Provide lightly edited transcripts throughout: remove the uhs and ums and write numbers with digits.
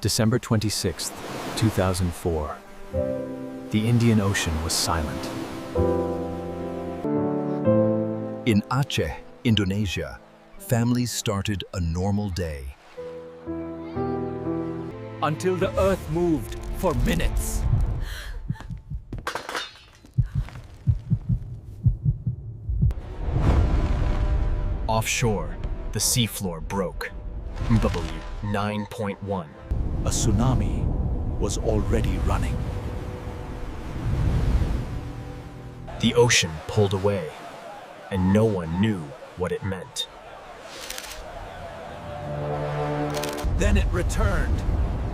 December 26th, 2004. The Indian Ocean was silent. In Aceh, Indonesia, families started a normal day. Until the earth moved for minutes. Offshore, the seafloor broke. W 9.1. A tsunami was already running. The ocean pulled away, and no one knew what it meant. Then it returned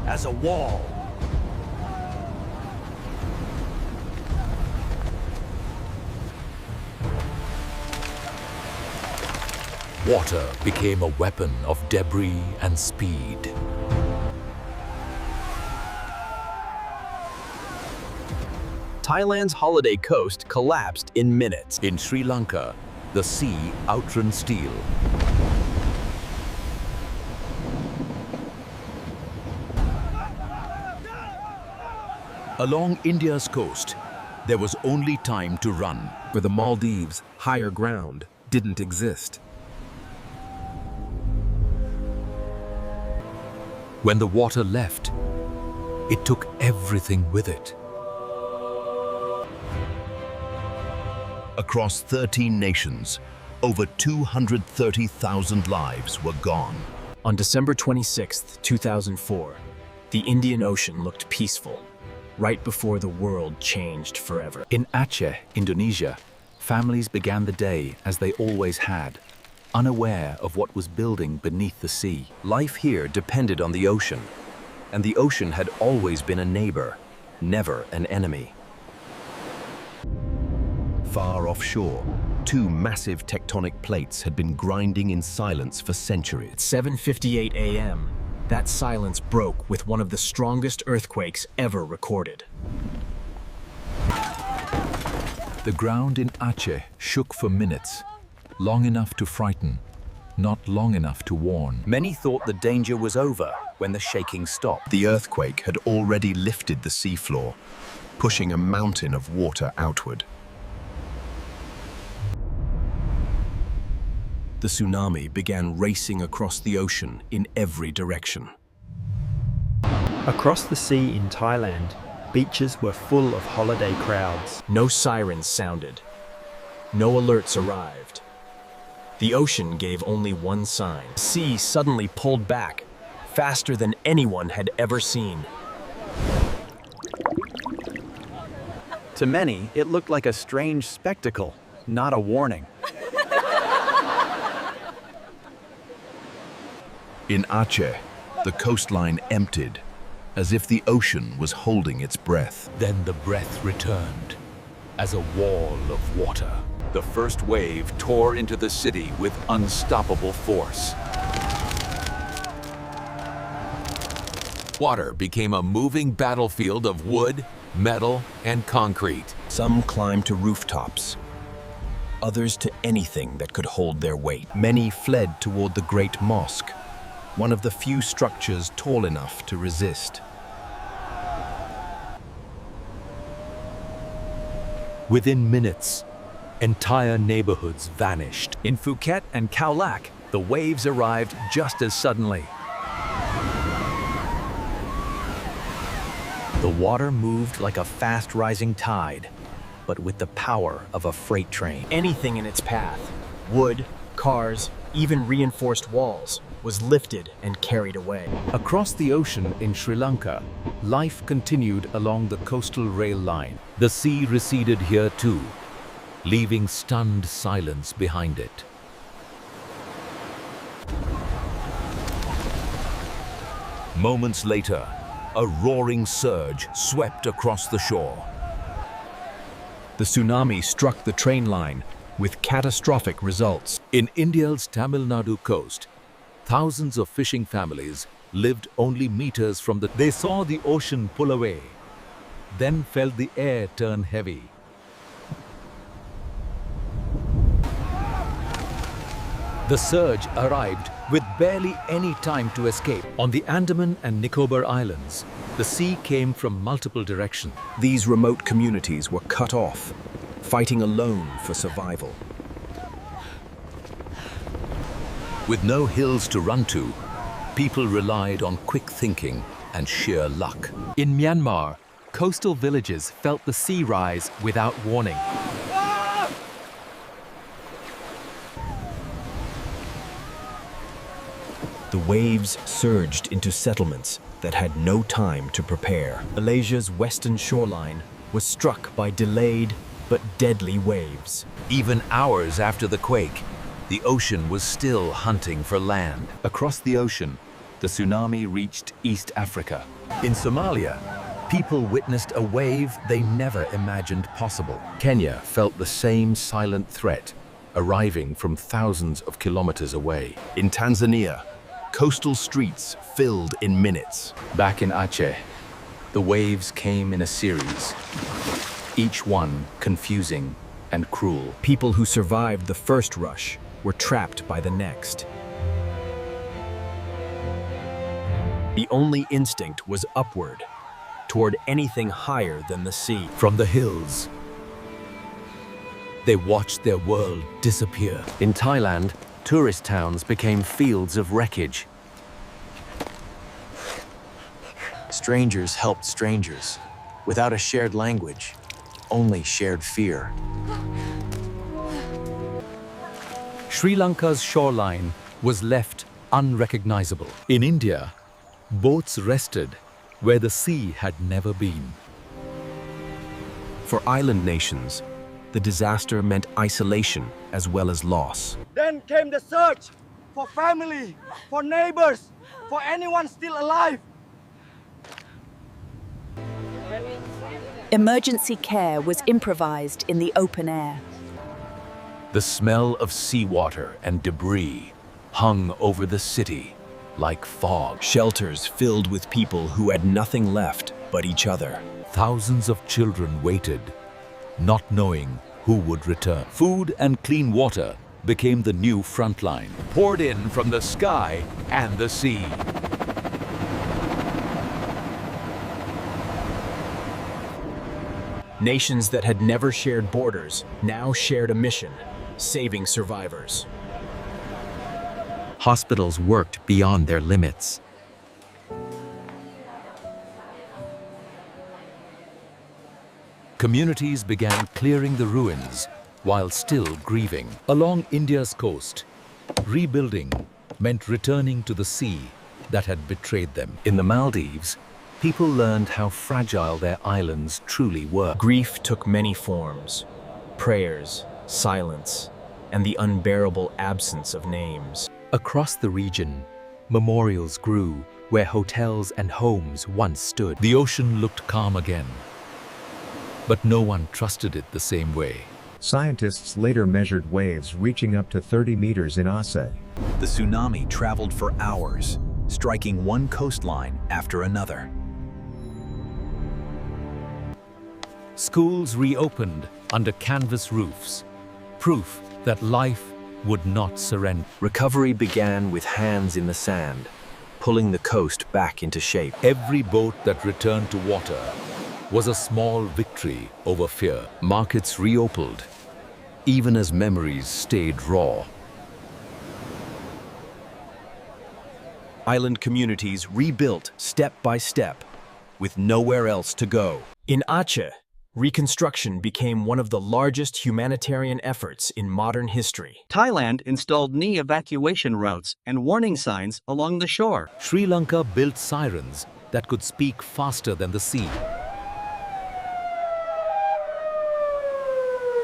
as a wall. Water became a weapon of debris and speed. Thailand's holiday coast collapsed in minutes. In Sri Lanka, the sea outran steel. Along India's coast, there was only time to run. For the Maldives, higher ground didn't exist. When the water left, it took everything with it. Across 13 nations, over 230,000 lives were gone. On December 26th, 2004, the Indian Ocean looked peaceful, right before the world changed forever. In Aceh, Indonesia, families began the day as they always had, unaware of what was building beneath the sea. Life here depended on the ocean, and the ocean had always been a neighbor, never an enemy. Far offshore, two massive tectonic plates had been grinding in silence for centuries. At 7:58 a.m., that silence broke with one of the strongest earthquakes ever recorded. The ground in Aceh shook for minutes, long enough to frighten, not long enough to warn. Many thought the danger was over when the shaking stopped. The earthquake had already lifted the seafloor, pushing a mountain of water outward. The tsunami began racing across the ocean in every direction. Across the sea in Thailand, beaches were full of holiday crowds. No sirens sounded. No alerts arrived. The ocean gave only one sign. The sea suddenly pulled back, faster than anyone had ever seen. To many, it looked like a strange spectacle, not a warning. In Aceh, the coastline emptied, as if the ocean was holding its breath. Then the breath returned as a wall of water. The first wave tore into the city with unstoppable force. Water became a moving battlefield of wood, metal, and concrete. Some climbed to rooftops, others to anything that could hold their weight. Many fled toward the Great Mosque, one of the few structures tall enough to resist. Within minutes, entire neighborhoods vanished. In Phuket and Khao Lak, the waves arrived just as suddenly. The water moved like a fast-rising tide, but with the power of a freight train. Anything in its path, wood, cars, even reinforced walls, was lifted and carried away. Across the ocean in Sri Lanka, life continued along the coastal rail line. The sea receded here too, leaving stunned silence behind it. Moments later, a roaring surge swept across the shore. The tsunami struck the train line with catastrophic results. In India's Tamil Nadu coast, thousands of fishing families lived only meters from the... They saw the ocean pull away, then felt the air turn heavy. The surge arrived with barely any time to escape. On the Andaman and Nicobar Islands, the sea came from multiple directions. These remote communities were cut off, fighting alone for survival. With no hills to run to, people relied on quick thinking and sheer luck. In Myanmar, coastal villages felt the sea rise without warning. The waves surged into settlements that had no time to prepare. Malaysia's western shoreline was struck by delayed but deadly waves. Even hours after the quake, the ocean was still hunting for land. Across the ocean, the tsunami reached East Africa. In Somalia, people witnessed a wave they never imagined possible. Kenya felt the same silent threat, arriving from thousands of kilometers away. In Tanzania, coastal streets filled in minutes. Back in Aceh, the waves came in a series, each one confusing and cruel. People who survived the first rush were trapped by the next. The only instinct was upward, toward anything higher than the sea. From the hills, they watched their world disappear. In Thailand, tourist towns became fields of wreckage. Strangers helped strangers, without a shared language, only shared fear. Sri Lanka's shoreline was left unrecognizable. In India, boats rested where the sea had never been. For island nations, the disaster meant isolation as well as loss. Then came the search for family, for neighbors, for anyone still alive. Emergency care was improvised in the open air. The smell of seawater and debris hung over the city like fog. Shelters filled with people who had nothing left but each other. Thousands of children waited, not knowing who would return. Food and clean water became the new front line, poured in from the sky and the sea. Nations that had never shared borders now shared a mission, saving survivors. Hospitals worked beyond their limits. Communities began clearing the ruins while still grieving. Along India's coast, rebuilding meant returning to the sea that had betrayed them. In the Maldives, people learned how fragile their islands truly were. Grief took many forms: prayers, silence, and the unbearable absence of names. Across the region, memorials grew where hotels and homes once stood. The ocean looked calm again, but no one trusted it the same way. Scientists later measured waves reaching up to 30 meters in Aceh. The tsunami traveled for hours, striking one coastline after another. Schools reopened under canvas roofs, proof that life would not surrender. Recovery began with hands in the sand, pulling the coast back into shape. Every boat that returned to water was a small victory over fear. Markets reopened, even as memories stayed raw. Island communities rebuilt step by step, with nowhere else to go. In Aceh, reconstruction became one of the largest humanitarian efforts in modern history. Thailand installed knee evacuation routes and warning signs along the shore. Sri Lanka built sirens that could speak faster than the sea.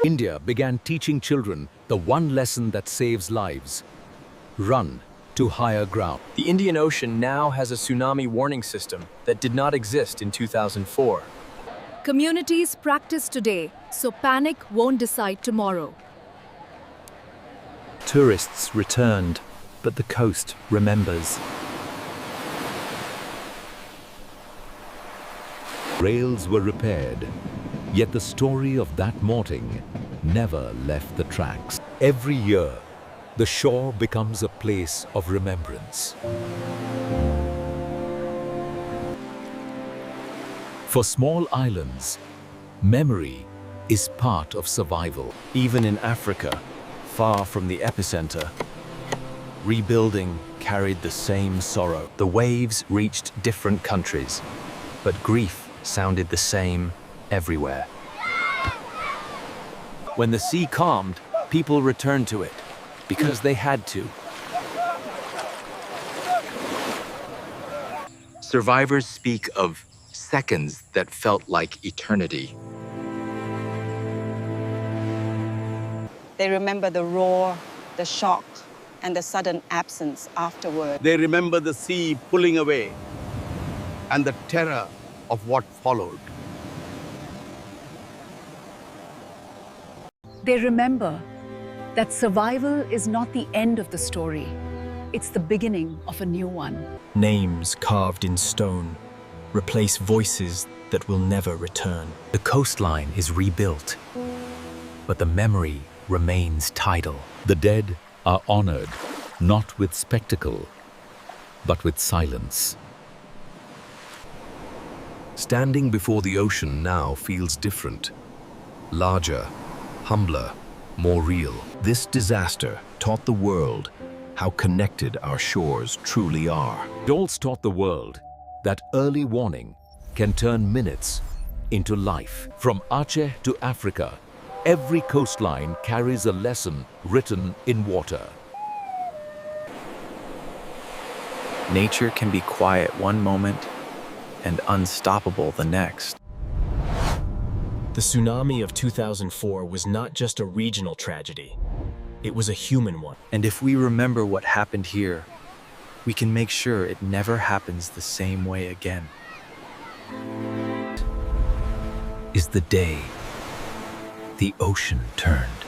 India began teaching children the one lesson that saves lives: run to higher ground. The Indian Ocean now has a tsunami warning system that did not exist in 2004. Communities practice today, so panic won't decide tomorrow. Tourists returned, but the coast remembers. Rails were repaired, yet the story of that morning never left the tracks. Every year, the shore becomes a place of remembrance. For small islands, memory is part of survival. Even in Africa, far from the epicenter, rebuilding carried the same sorrow. The waves reached different countries, but grief sounded the same everywhere. When the sea calmed, people returned to it because they had to. Survivors speak of seconds that felt like eternity. They remember the roar, the shock, and the sudden absence afterward. They remember the sea pulling away and the terror of what followed. They remember that survival is not the end of the story. It's the beginning of a new one. Names carved in stone replace voices that will never return. The coastline is rebuilt, but the memory remains tidal. The dead are honored, not with spectacle, but with silence. Standing before the ocean now feels different. Larger, humbler, more real. This disaster taught the world how connected our shores truly are. Dolls taught the world that early warning can turn minutes into life. From Aceh to Africa, every coastline carries a lesson written in water. Nature can be quiet one moment and unstoppable the next. The tsunami of 2004 was not just a regional tragedy. It was a human one. And if we remember what happened here, we can make sure it never happens the same way again. Is the day the ocean turned.